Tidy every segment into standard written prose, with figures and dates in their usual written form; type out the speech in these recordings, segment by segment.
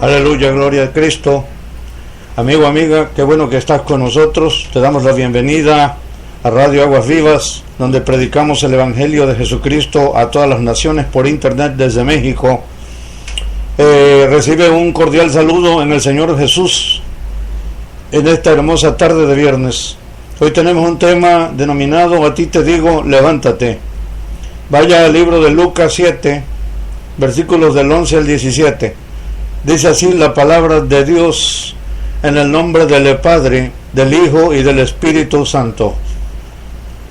Aleluya, gloria a Cristo. Amigo, amiga, qué bueno que estás con nosotros. Te damos la bienvenida a Radio Aguas Vivas, donde predicamos el Evangelio de Jesucristo a todas las naciones por internet desde México. Recibe un cordial saludo en el Señor Jesús en esta hermosa tarde de viernes. Hoy tenemos un tema denominado A ti te digo, levántate. Vaya al libro de Lucas 7, versículos del 11 al 17. Dice así la palabra de Dios: en el nombre del Padre, del Hijo y del Espíritu Santo.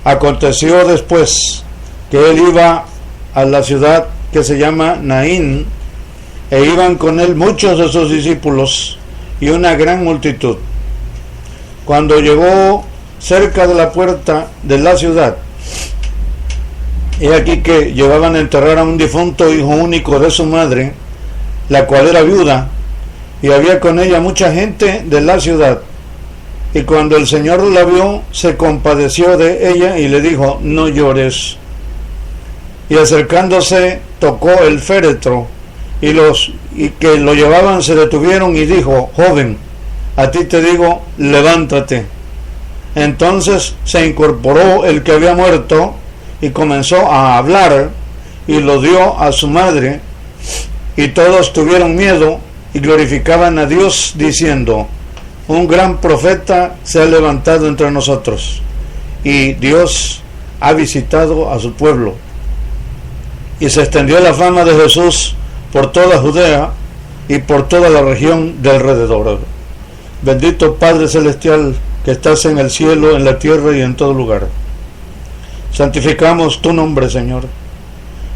Aconteció después que él iba a la ciudad que se llama Naín, e iban con él muchos de sus discípulos y una gran multitud. Cuando llegó cerca de la puerta de la ciudad, he aquí que llevaban a enterrar a un difunto hijo único de su madre, la cual era viuda, y había con ella mucha gente de la ciudad. Y cuando el Señor la vio, se compadeció de ella y le dijo: no llores. Y acercándose, tocó el féretro, y los que lo llevaban se detuvieron, y dijo: joven, a ti te digo, levántate. Entonces se incorporó el que había muerto y comenzó a hablar, y lo dio a su madre. Y todos tuvieron miedo y glorificaban a Dios, diciendo: un gran profeta se ha levantado entre nosotros, y Dios ha visitado a su pueblo. Y se extendió la fama de Jesús por toda Judea y por toda la región de alrededor. Bendito Padre Celestial, que estás en el cielo, en la tierra y en todo lugar. Santificamos tu nombre, Señor.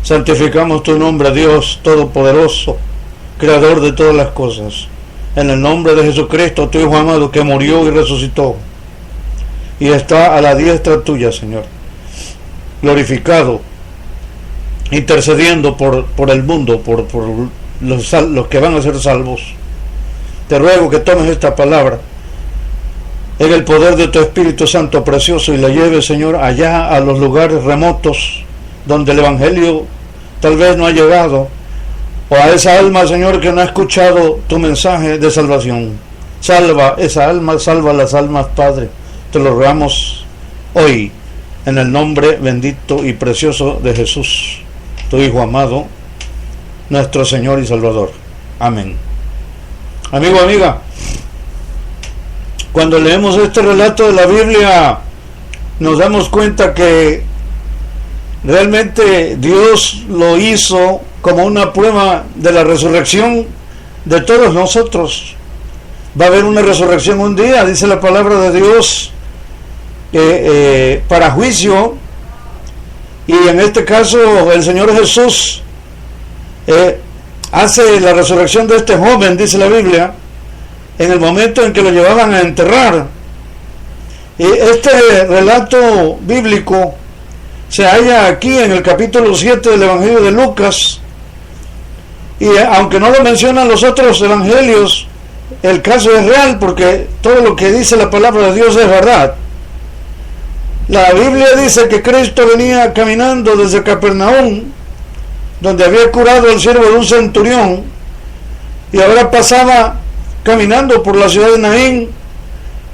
Santificamos tu nombre, Dios Todopoderoso, Creador de todas las cosas. En el nombre de Jesucristo, tu Hijo amado, que murió y resucitó, y está a la diestra tuya, Señor, glorificado, intercediendo por el mundo, por los que van a ser salvos. Te ruego que tomes esta palabra en el poder de tu Espíritu Santo precioso y la lleves, Señor, allá a los lugares remotos donde el Evangelio tal vez no ha llegado, o a esa alma, Señor, que no ha escuchado tu mensaje de salvación. Salva esa alma, salva las almas, Padre. Te lo rogamos hoy, en el nombre bendito y precioso de Jesús, tu Hijo amado, nuestro Señor y Salvador. Amén. Amigo, amiga, cuando leemos este relato de la Biblia, nos damos cuenta que realmente Dios lo hizo como una prueba de la resurrección de todos nosotros. Va a haber una resurrección un día, dice la palabra de Dios, para juicio, y en este caso el Señor Jesús hace la resurrección de este joven, dice la Biblia, en el momento en que lo llevaban a enterrar. Y este relato bíblico se halla aquí en el capítulo 7 del Evangelio de Lucas, y aunque no lo mencionan los otros evangelios, el caso es real, porque todo lo que dice la palabra de Dios es verdad. La Biblia dice que Cristo venía caminando desde Capernaum, donde había curado al siervo de un centurión, y ahora pasaba caminando por la ciudad de Naín,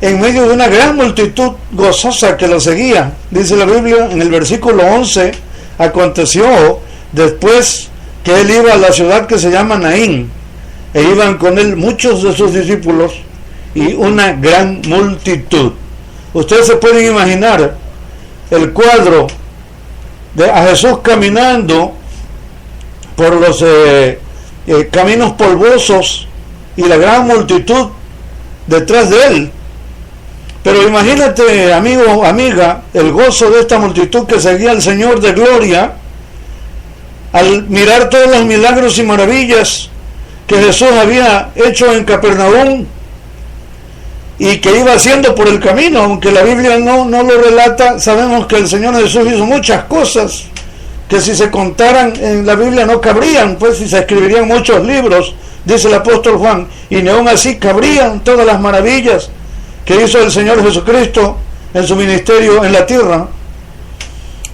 en medio de una gran multitud gozosa que lo seguía. Dice la Biblia en el versículo 11: aconteció después que él iba a la ciudad que se llama Naín, e iban con él muchos de sus discípulos y una gran multitud. Ustedes se pueden imaginar el cuadro de a Jesús caminando por los caminos polvosos y la gran multitud detrás de él. Pero imagínate, amigo, amiga, el gozo de esta multitud que seguía al Señor de gloria al mirar todos los milagros y maravillas que Jesús había hecho en Capernaum y que iba haciendo por el camino. Aunque la Biblia no lo relata, sabemos que el Señor Jesús hizo muchas cosas que si se contaran en la Biblia no cabrían, pues si se escribirían muchos libros, dice el apóstol Juan, y ni aún así cabrían todas las maravillas que hizo el Señor Jesucristo en su ministerio en la tierra.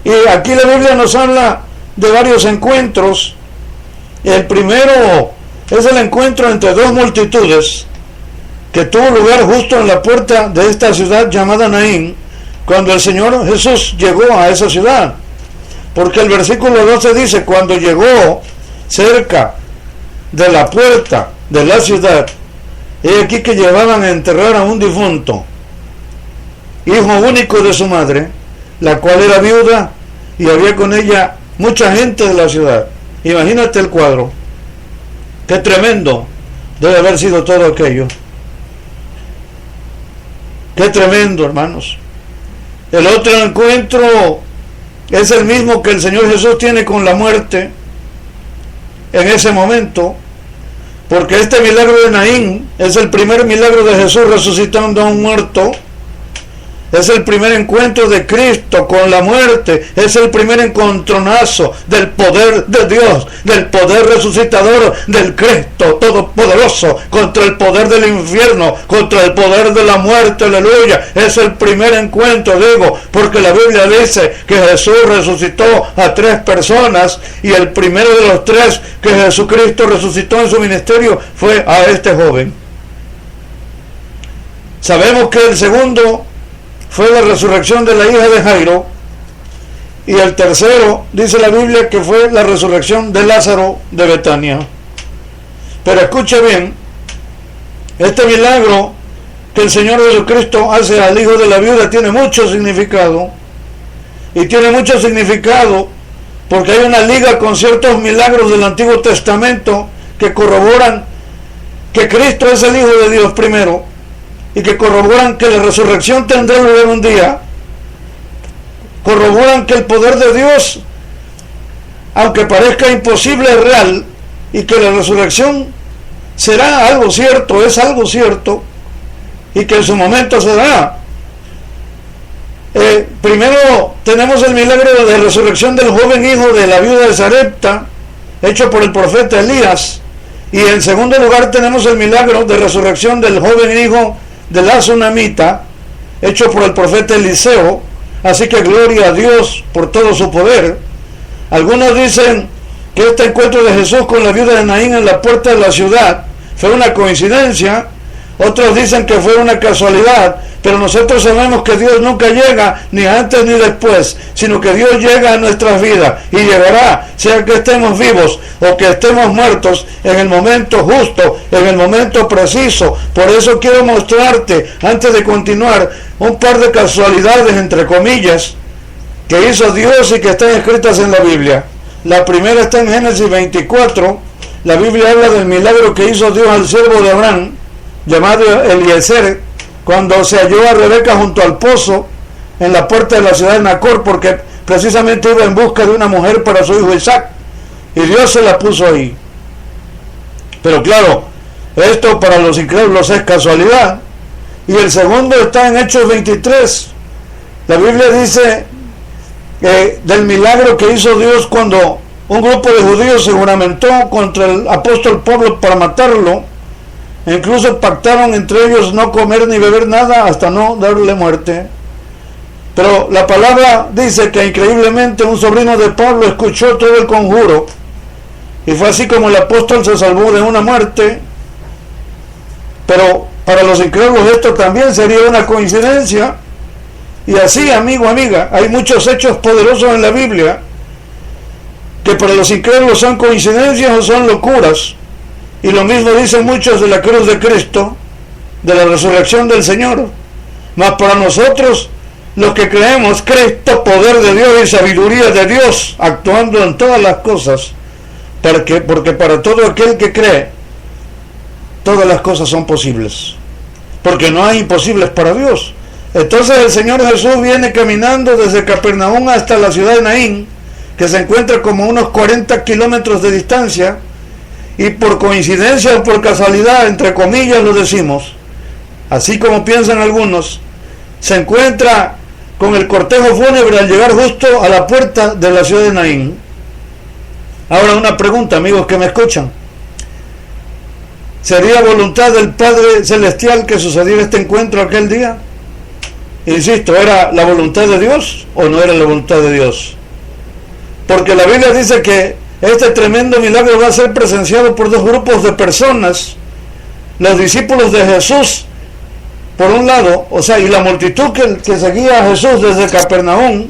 Y aquí la Biblia nos habla de varios encuentros. El primero es el encuentro entre dos multitudes que tuvo lugar justo en la puerta de esta ciudad llamada Naín, cuando el Señor Jesús llegó a esa ciudad. Porque el versículo 12 dice, cuando llegó cerca de la puerta de la ciudad, he aquí que llevaban a enterrar a un difunto, hijo único de su madre, la cual era viuda, y había con ella mucha gente de la ciudad. Imagínate el cuadro. Qué tremendo debe haber sido todo aquello. Qué tremendo, hermanos. El otro encuentro es el mismo que el Señor Jesús tiene con la muerte en ese momento, porque este milagro de Naín es el primer milagro de Jesús resucitando a un muerto. Es el primer encuentro de Cristo con la muerte, es el primer encontronazo del poder de Dios, del poder resucitador del Cristo Todopoderoso, contra el poder del infierno, contra el poder de la muerte, aleluya. Es el primer encuentro, digo, porque la Biblia dice que Jesús resucitó a 3 personas, y el primero de los 3 que Jesucristo resucitó en su ministerio fue a este joven. Sabemos que el segundo fue la resurrección de la hija de Jairo, y el tercero dice la Biblia que fue la resurrección de Lázaro de Betania. Pero escuche bien, este milagro que el Señor Jesucristo hace al hijo de la viuda tiene mucho significado, y tiene mucho significado porque hay una liga con ciertos milagros del Antiguo Testamento que corroboran que Cristo es el Hijo de Dios primero, y que corroboran que la resurrección tendrá lugar un día, corroboran que el poder de Dios, aunque parezca imposible, es real, y que la resurrección será algo cierto, es algo cierto, y que en su momento se dará. Primero tenemos el milagro de resurrección del joven hijo de la viuda de Sarepta, hecho por el profeta Elías, y en segundo lugar tenemos el milagro de resurrección del joven hijo de la Sunamita, hecho por el profeta Eliseo. Así que gloria a Dios por todo su poder. Algunos dicen que este encuentro de Jesús con la viuda de Naín en la puerta de la ciudad fue una coincidencia, otros dicen que fue una casualidad, pero nosotros sabemos que Dios nunca llega ni antes ni después, sino que Dios llega a nuestras vidas y llegará, sea que estemos vivos o que estemos muertos, en el momento justo, en el momento preciso. Por eso quiero mostrarte, antes de continuar, un par de casualidades, entre comillas, que hizo Dios y que están escritas en la Biblia. La primera está en Génesis 24. La Biblia habla del milagro que hizo Dios al siervo de Abraham, llamado Eliezer, cuando se halló a Rebeca junto al pozo en la puerta de la ciudad de Nacor, porque precisamente iba en busca de una mujer para su hijo Isaac, y Dios se la puso ahí. Pero claro, esto para los incrédulos es casualidad. Y el segundo está en Hechos 23. La Biblia dice del milagro que hizo Dios cuando un grupo de judíos se juramentó contra el apóstol Pablo para matarlo. Incluso pactaron entre ellos no comer ni beber nada hasta no darle muerte. Pero la palabra dice que increíblemente un sobrino de Pablo escuchó todo el conjuro, y fue así como el apóstol se salvó de una muerte. Pero para los incrédulos esto también sería una coincidencia. Y así, amigo, amiga, hay muchos hechos poderosos en la Biblia que para los incrédulos son coincidencias o son locuras. Y lo mismo dicen muchos de la cruz de Cristo, de la resurrección del Señor. Mas para nosotros, los que creemos, Cristo, poder de Dios y sabiduría de Dios, actuando en todas las cosas, porque para todo aquel que cree, todas las cosas son posibles, porque no hay imposibles para Dios. Entonces el Señor Jesús viene caminando desde Capernaum hasta la ciudad de Naín, que se encuentra como unos 40 kilómetros de distancia, y por coincidencia o por casualidad, entre comillas lo decimos, así como piensan algunos, se encuentra con el cortejo fúnebre al llegar justo a la puerta de la ciudad de Naín. Ahora una pregunta, amigos que me escuchan: ¿sería voluntad del Padre Celestial que sucediera este encuentro aquel día? Insisto, ¿era la voluntad de Dios o no era la voluntad de Dios? Porque la Biblia dice que este tremendo milagro va a ser presenciado por dos grupos de personas: los discípulos de Jesús, por un lado, o sea, y la multitud que seguía a Jesús desde Capernaum,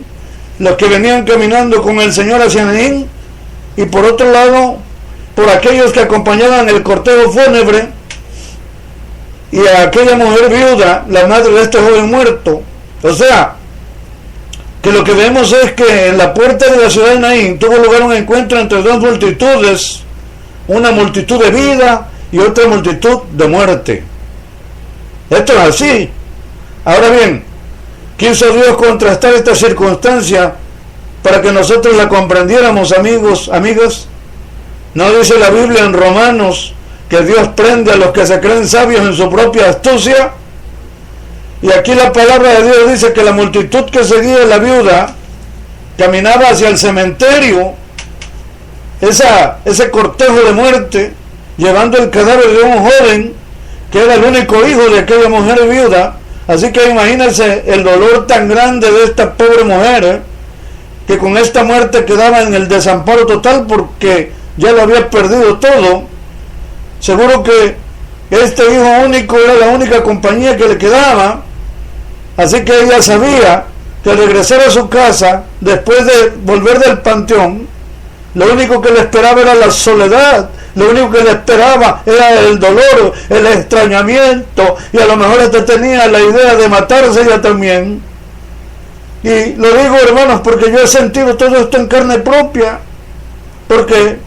los que venían caminando con el Señor hacia Naín, y por otro lado, por aquellos que acompañaban el cortejo fúnebre y a aquella mujer viuda, la madre de este joven muerto. O sea, que lo que vemos es que en la puerta de la ciudad de Naín tuvo lugar un encuentro entre dos multitudes, una multitud de vida y otra multitud de muerte. Esto es así. Ahora bien, quiso Dios contrastar esta circunstancia para que nosotros la comprendiéramos, amigos, amigas. ¿No dice la Biblia en Romanos que Dios prende a los que se creen sabios en su propia astucia? Y aquí la palabra de Dios dice que la multitud que seguía a la viuda caminaba hacia el cementerio, ese cortejo de muerte, llevando el cadáver de un joven que era el único hijo de aquella mujer viuda. Así que imagínense el dolor tan grande de esta pobre mujer, que con esta muerte quedaba en el desamparo total porque ya lo había perdido todo. Seguro que este hijo único era la única compañía que le quedaba, así que ella sabía que al regresar a su casa, después de volver del panteón, lo único que le esperaba era la soledad, lo único que le esperaba era el dolor, el extrañamiento, y a lo mejor hasta tenía la idea de matarse ella también. Y lo digo, hermanos, porque yo he sentido todo esto en carne propia, porque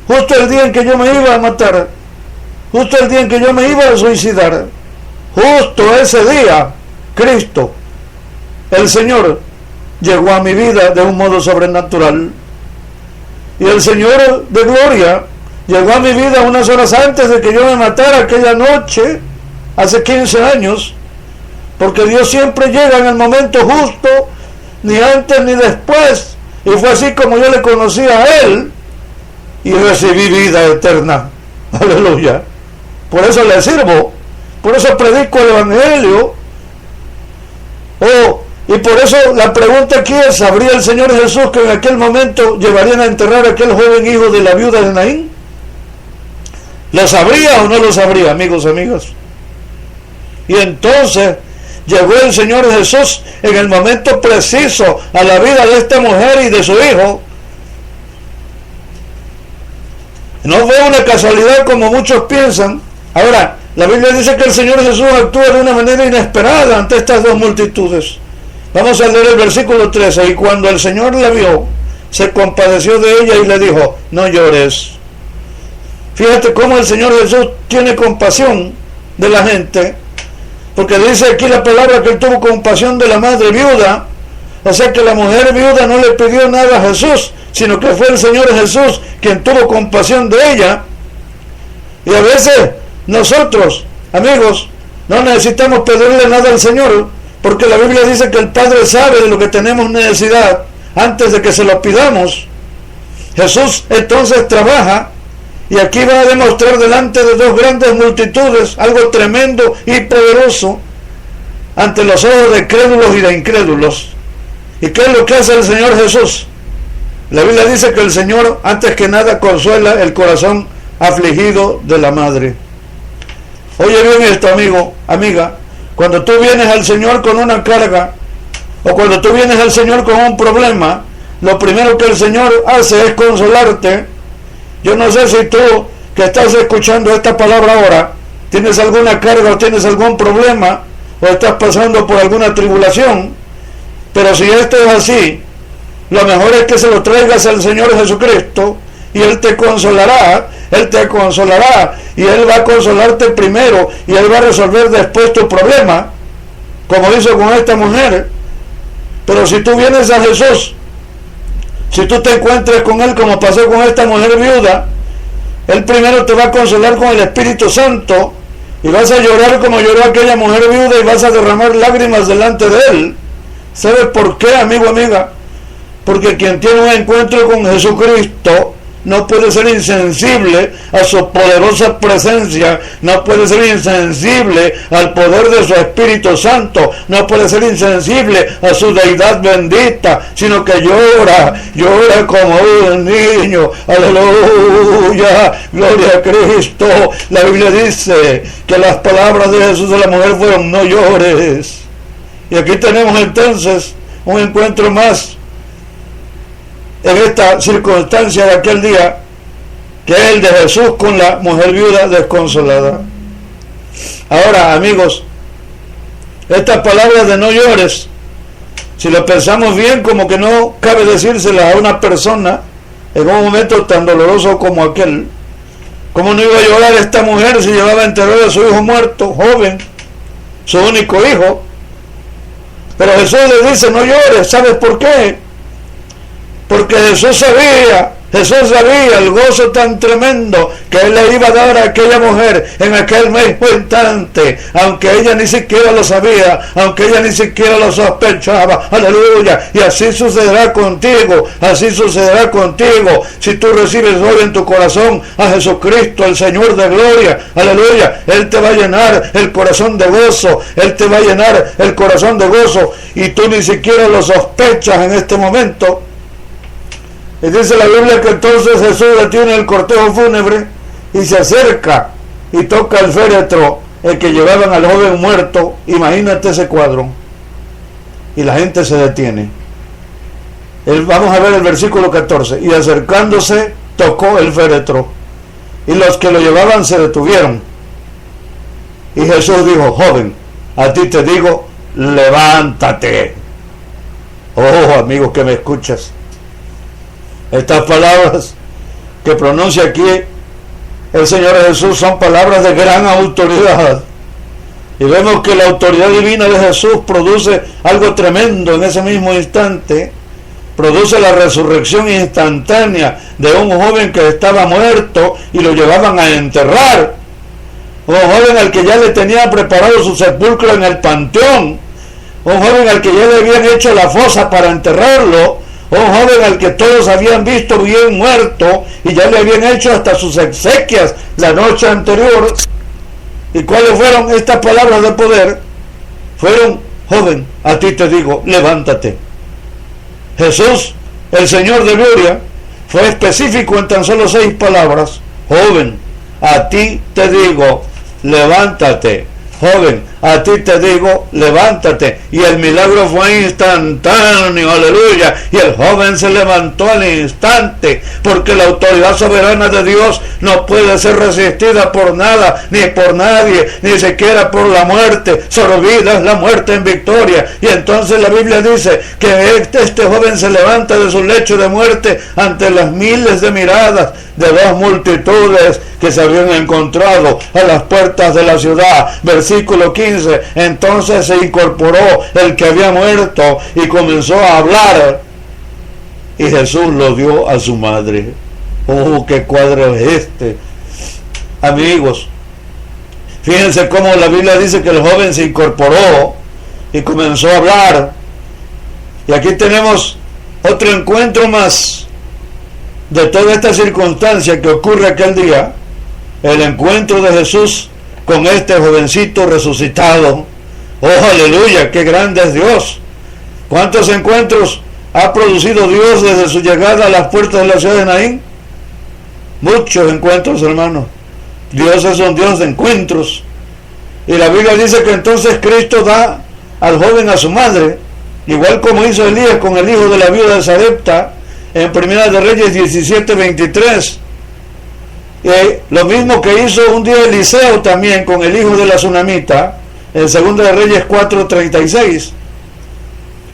justo el día en que yo me iba a matar, justo el día en que yo me iba a suicidar, justo ese día, Cristo, el Señor, llegó a mi vida de un modo sobrenatural. Y el Señor de gloria llegó a mi vida unas horas antes de que yo me matara aquella noche, hace 15 años, porque Dios siempre llega en el momento justo, ni antes ni después. Y fue así como yo le conocí a Él y recibí vida eterna. Aleluya. Por eso le sirvo, por eso predico el Evangelio. Y por eso la pregunta aquí es: ¿sabría el Señor Jesús que en aquel momento llevarían a enterrar a aquel joven hijo de la viuda de Naín? ¿Lo sabría o no lo sabría, amigos, amigas? Y entonces llegó el Señor Jesús en el momento preciso a la vida de esta mujer y de su hijo. No fue una casualidad como muchos piensan. Ahora, la Biblia dice que el Señor Jesús actúa de una manera inesperada ante estas dos multitudes. Vamos a leer el versículo 13. Y cuando el Señor la vio, se compadeció de ella y le dijo: no llores. Fíjate cómo el Señor Jesús tiene compasión de la gente, porque dice aquí la palabra que Él tuvo compasión de la madre viuda. O sea que la mujer viuda no le pidió nada a Jesús, sino que fue el Señor Jesús quien tuvo compasión de ella. Y a veces nosotros, amigos, no necesitamos pedirle nada al Señor, porque la Biblia dice que el Padre sabe de lo que tenemos necesidad antes de que se lo pidamos. Jesús entonces trabaja, y aquí va a demostrar delante de dos grandes multitudes algo tremendo y poderoso ante los ojos de crédulos y de incrédulos. ¿Y qué es lo que hace el Señor Jesús? La Biblia dice que el Señor, antes que nada, consuela el corazón afligido de la madre. Oye bien esto, amigo, amiga. Cuando tú vienes al Señor con una carga, o cuando tú vienes al Señor con un problema, lo primero que el Señor hace es consolarte. Yo no sé si tú, que estás escuchando esta palabra ahora, tienes alguna carga o tienes algún problema, o estás pasando por alguna tribulación, pero si esto es así, lo mejor es que se lo traigas al Señor Jesucristo, y Él te consolará, y Él va a consolarte primero, y Él va a resolver después tu problema, como hizo con esta mujer. Pero si tú vienes a Jesús, si tú te encuentras con Él como pasó con esta mujer viuda, Él primero te va a consolar con el Espíritu Santo, y vas a llorar como lloró aquella mujer viuda, y vas a derramar lágrimas delante de Él. ¿Sabes por qué, amigo, amiga? Porque quien tiene un encuentro con Jesucristo no puede ser insensible a su poderosa presencia, no puede ser insensible al poder de su Espíritu Santo, no puede ser insensible a su deidad bendita, sino que llora como un niño. Aleluya, gloria a Cristo. La Biblia dice que las palabras de Jesús a la mujer fueron: no llores. Y aquí tenemos entonces un encuentro más en esta circunstancia de aquel día, que es el de Jesús con la mujer viuda desconsolada. Ahora, amigos, estas palabras de no llores, si lo pensamos bien, como que no cabe decírselas a una persona en un momento tan doloroso como aquel. ¿Cómo no iba a llorar esta mujer si llevaba a enterrar a su hijo muerto, joven, su único hijo? Pero Jesús le dice: no llores. ¿Sabes por qué? Porque Jesús sabía el gozo tan tremendo que Él le iba a dar a aquella mujer en aquel mismo instante, aunque ella ni siquiera lo sabía, aunque ella ni siquiera lo sospechaba. Aleluya. Y así sucederá contigo, si tú recibes hoy en tu corazón a Jesucristo, el Señor de gloria. Aleluya. Él te va a llenar el corazón de gozo, y tú ni siquiera lo sospechas en este momento. Y dice la Biblia que entonces Jesús detiene el cortejo fúnebre y se acerca y toca el féretro, el que llevaban al joven muerto. Imagínate ese cuadro. Y la gente se detiene. Vamos a ver el versículo 14. Y acercándose, tocó el féretro, y los que lo llevaban se detuvieron. Y Jesús dijo: joven, a ti te digo, levántate. Oh, amigo que me escuchas, estas palabras que pronuncia aquí el Señor Jesús son palabras de gran autoridad. Y vemos que la autoridad divina de Jesús produce algo tremendo en ese mismo instante. Produce la resurrección instantánea de un joven que estaba muerto y lo llevaban a enterrar. Un joven al que ya le tenían preparado su sepulcro en el panteón. Un joven al que ya le habían hecho la fosa para enterrarlo. Un joven al que todos habían visto bien muerto y ya le habían hecho hasta sus exequias la noche anterior. ¿Y cuáles fueron estas palabras de poder? Fueron: joven, a ti te digo, levántate. Jesús, el Señor de gloria, fue específico en tan solo 6 palabras: joven, a ti te digo, levántate. Joven, a ti te digo, levántate. Y el milagro fue instantáneo, aleluya. Y el joven se levantó al instante, porque la autoridad soberana de Dios no puede ser resistida por nada, ni por nadie, ni siquiera por la muerte. Sorbida es la muerte en victoria. Y entonces la Biblia dice que este joven se levanta de su lecho de muerte ante las miles de miradas de 2 multitudes que se habían encontrado a las puertas de la ciudad. Versículo 15. Entonces se incorporó el que había muerto y comenzó a hablar, y Jesús lo dio a su madre. Oh, qué cuadro es este, amigos. Fíjense cómo la Biblia dice que el joven se incorporó y comenzó a hablar. Y aquí tenemos otro encuentro más de toda esta circunstancia que ocurre aquel día. El encuentro de Jesús con este jovencito resucitado. Oh, aleluya, qué grande es Dios. ¿Cuántos encuentros ha producido Dios desde su llegada a las puertas de la ciudad de Naín? Muchos encuentros, hermanos. Dios es un Dios de encuentros. Y la Biblia dice que entonces Cristo da al joven a su madre, igual como hizo Elías con el hijo de la viuda de Sarepta en Primera de Reyes 17:23. Lo mismo que hizo un día Eliseo también con el hijo de la Sunamita en Segunda de Reyes 4:36.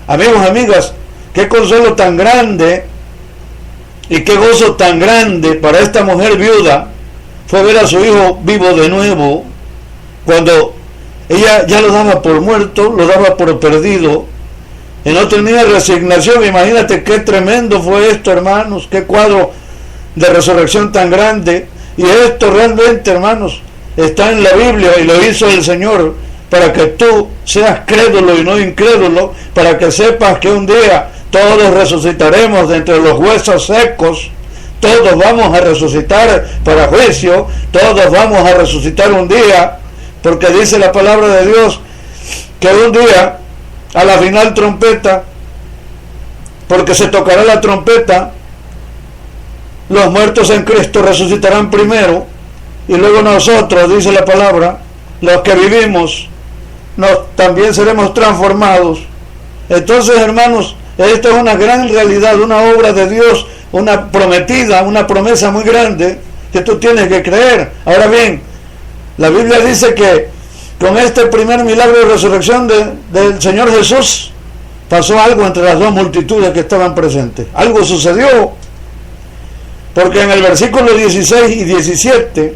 Amigos, amigas, qué consuelo tan grande y qué gozo tan grande para esta mujer viuda fue ver a su hijo vivo de nuevo, cuando ella ya lo daba por muerto, lo daba por perdido y no tenía resignación. Imagínate qué tremendo fue esto, hermanos, qué cuadro de resurrección tan grande. Y esto realmente, hermanos, está en la Biblia y lo hizo el Señor para que tú seas crédulo y no incrédulo, para que sepas que un día todos resucitaremos de entre los huesos secos, todos vamos a resucitar para juicio, todos vamos a resucitar un día, porque dice la palabra de Dios que un día, a la final trompeta, porque se tocará la trompeta, los muertos en Cristo resucitarán primero, y luego nosotros, dice la palabra, los que vivimos, también seremos transformados. Entonces, hermanos, esta es una gran realidad, una obra de Dios, una prometida, una promesa muy grande que tú tienes que creer. Ahora bien, la Biblia dice que con este primer milagro de resurrección del Señor Jesús pasó algo entre las dos multitudes que estaban presentes. Algo sucedió, porque en el versículo 16 y 17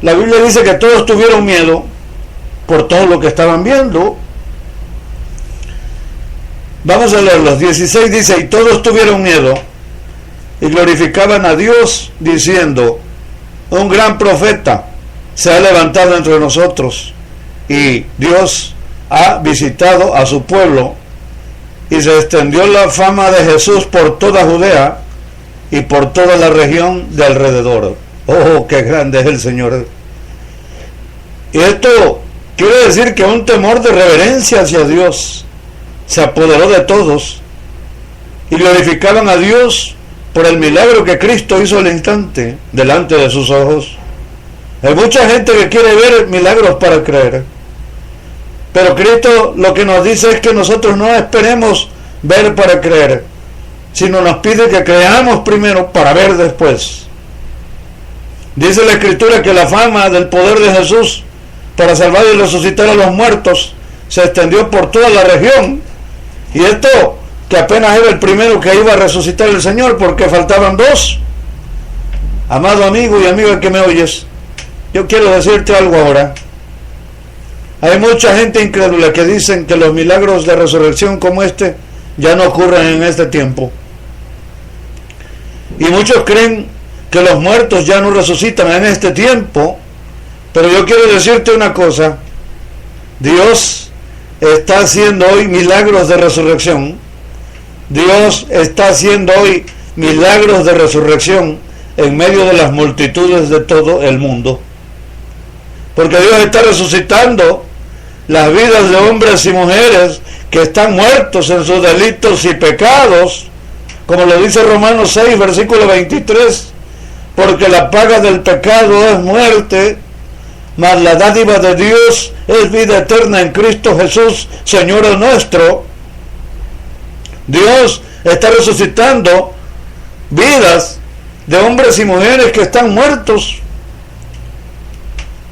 la Biblia dice que todos tuvieron miedo por todo lo que estaban viendo. Vamos a leerlos. 16 dice: y todos tuvieron miedo y glorificaban a Dios diciendo: un gran profeta se ha levantado entre nosotros, y Dios ha visitado a su pueblo, y se extendió la fama de Jesús por toda Judea y por toda la región de alrededor. Oh, qué grande es el Señor. Y esto quiere decir que un temor de reverencia hacia Dios se apoderó de todos, y glorificaban a Dios por el milagro que Cristo hizo al instante delante de sus ojos. Hay mucha gente que quiere ver milagros para creer, pero Cristo lo que nos dice es que nosotros no esperemos ver para creer, sino nos pide que creamos primero para ver después. Dice la Escritura que la fama del poder de Jesús para salvar y resucitar a los muertos se extendió por toda la región, y esto que apenas era el primero que iba a resucitar el Señor, porque faltaban dos. Amado amigo y amiga que me oyes, yo quiero decirte algo ahora. Hay mucha gente incrédula que dicen que los milagros de resurrección como este ya no ocurren en este tiempo, y muchos creen que los muertos ya no resucitan en este tiempo. Pero yo quiero decirte una cosa: Dios está haciendo hoy milagros de resurrección. Dios está haciendo hoy milagros de resurrección en medio de las multitudes de todo el mundo, porque Dios está resucitando las vidas de hombres y mujeres que están muertos en sus delitos y pecados, como lo dice Romanos 6, versículo 23, porque la paga del pecado es muerte, mas la dádiva de Dios es vida eterna en Cristo Jesús, Señor nuestro. Dios está resucitando vidas de hombres y mujeres que están muertos.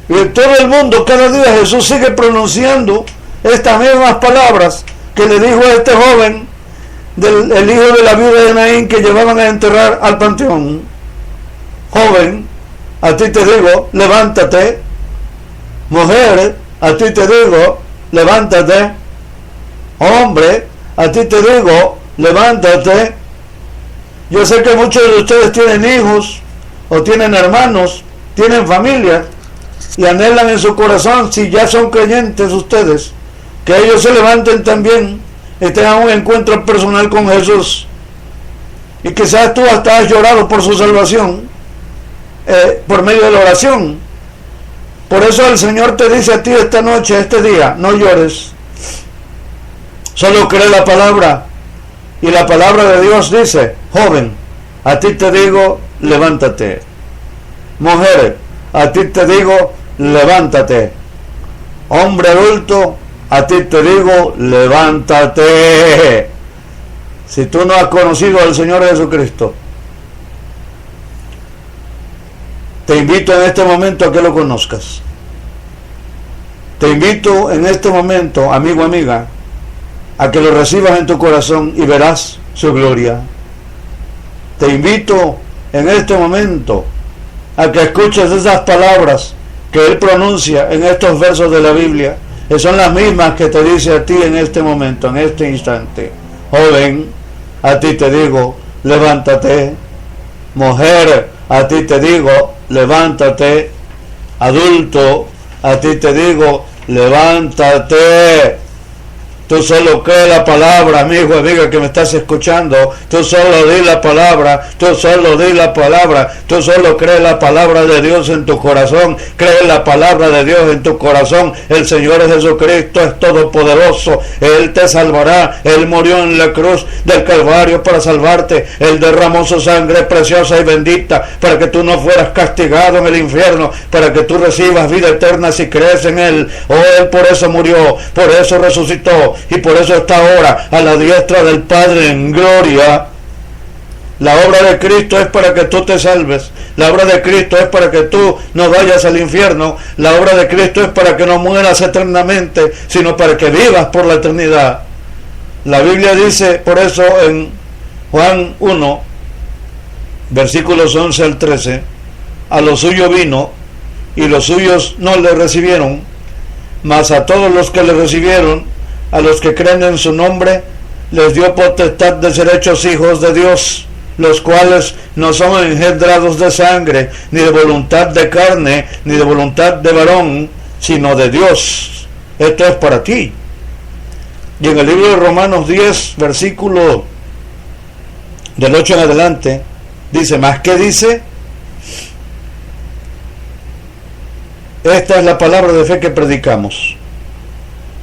Y en todo el mundo, cada día Jesús sigue pronunciando estas mismas palabras que le dijo a este joven, el hijo de la viuda de Naín, que llevaban a enterrar al panteón. Joven, a ti te digo, levántate. Mujer, a ti te digo, levántate. Hombre, a ti te digo, levántate. Yo sé que muchos de ustedes tienen hijos, o tienen hermanos, tienen familia, y anhelan en su corazón, si ya son creyentes ustedes, que ellos se levanten también y tengan un encuentro personal con Jesús. Y quizás tú hasta has llorado por su salvación, por medio de la oración. Por eso el Señor te dice a ti esta noche, este día: no llores, solo cree la palabra. Y la palabra de Dios dice: joven, a ti te digo, levántate. Mujer, a ti te digo, levántate. Hombre adulto, a ti te digo, levántate. Si tú no has conocido al Señor Jesucristo, te invito en este momento a que lo conozcas. Te invito en este momento, amigo, amiga, a que lo recibas en tu corazón y verás su gloria. Te invito en este momento a que escuches esas palabras que Él pronuncia en estos versos de la Biblia, que son las mismas que te dice a ti en este momento, en este instante. Joven, a ti te digo, levántate. Mujer, a ti te digo, levántate. Adulto, a ti te digo, levántate. Tú solo cree la palabra, amigo, amiga que me estás escuchando. Tú solo di la palabra, tú solo di la palabra, tú solo cree la palabra de Dios en tu corazón. Cree la palabra de Dios en tu corazón. El Señor Jesucristo es todopoderoso. Él te salvará. Él murió en la cruz del Calvario para salvarte. Él derramó su sangre preciosa y bendita para que tú no fueras castigado en el infierno, para que tú recibas vida eterna si crees en Él. Él por eso murió, por eso resucitó y por eso está ahora a la diestra del Padre en gloria. La obra de Cristo es para que tú te salves. La obra de Cristo es para que tú no vayas al infierno. La obra de Cristo es para que no mueras eternamente, sino para que vivas por la eternidad. La Biblia dice por eso en Juan 1, versículos 11 al 13, a lo suyo vino y los suyos no le recibieron, mas a todos los que le recibieron, a los que creen en su nombre, les dio potestad de ser hechos hijos de Dios, los cuales no son engendrados de sangre, ni de voluntad de carne, ni de voluntad de varón, sino de Dios. Esto es para ti. Y en el libro de Romanos 10, versículo del 8 en adelante, dice, ¿más qué dice? Esta es la palabra de fe que predicamos,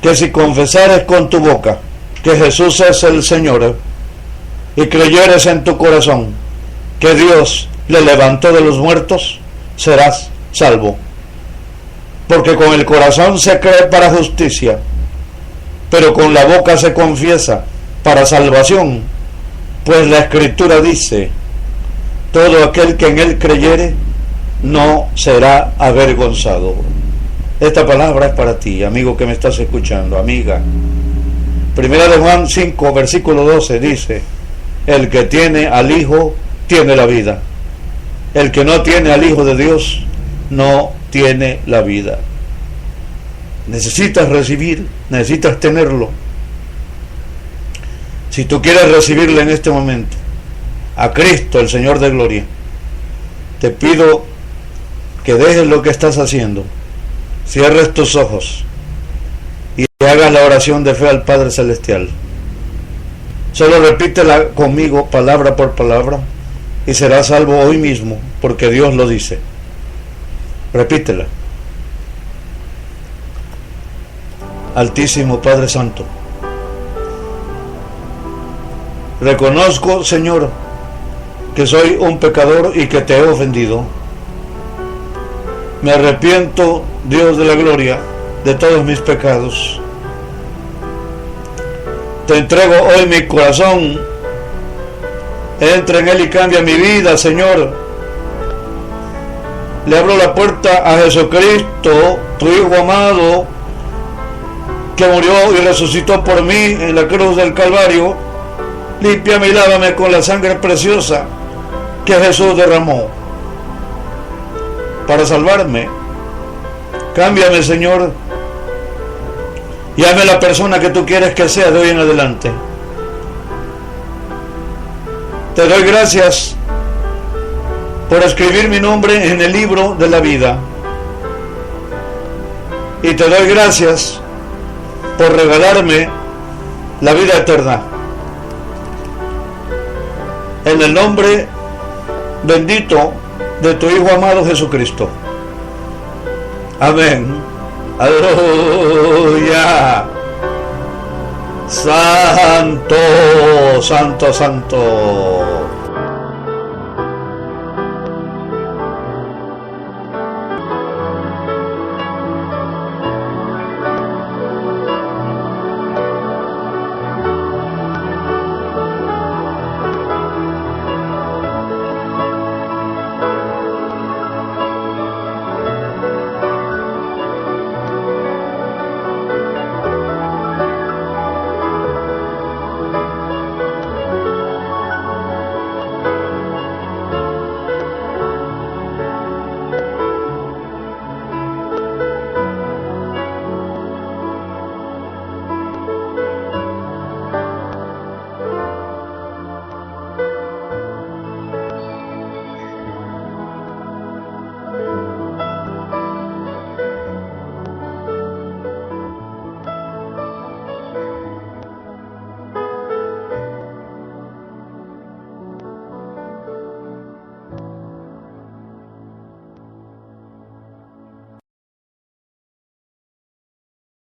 que si confesares con tu boca que Jesús es el Señor y creyeres en tu corazón que Dios le levantó de los muertos, serás salvo. Porque con el corazón se cree para justicia, pero con la boca se confiesa para salvación. Pues la Escritura dice, todo aquel que en Él creyere no será avergonzado. Esta palabra es para ti, amigo que me estás escuchando, amiga. Primera de Juan 5, versículo 12 dice, el que tiene al Hijo tiene la vida. El que no tiene al Hijo de Dios no tiene la vida. Necesitas recibir, necesitas tenerlo. Si tú quieres recibirle en este momento, a Cristo, el Señor de gloria, te pido que dejes lo que estás haciendo, cierres tus ojos y hagas la oración de fe al Padre Celestial. Solo repítela conmigo palabra por palabra y serás salvo hoy mismo, porque Dios lo dice. Repítela. Altísimo Padre Santo, reconozco, Señor, que soy un pecador y que te he ofendido. Me arrepiento, Dios de la gloria, de todos mis pecados. Te entrego hoy mi corazón. Entra en él y cambia mi vida, Señor. Le abro la puerta a Jesucristo, tu Hijo amado, que murió y resucitó por mí en la cruz del Calvario. Límpiame y lávame con la sangre preciosa que Jesús derramó para salvarme. Cámbiame, Señor, y hazme la persona que tú quieres que sea de hoy en adelante. Te doy gracias por escribir mi nombre en el libro de la vida. Y te doy gracias por regalarme la vida eterna. En el nombre bendito de tu Hijo amado Jesucristo. Amén. Aleluya. Santo, santo, santo.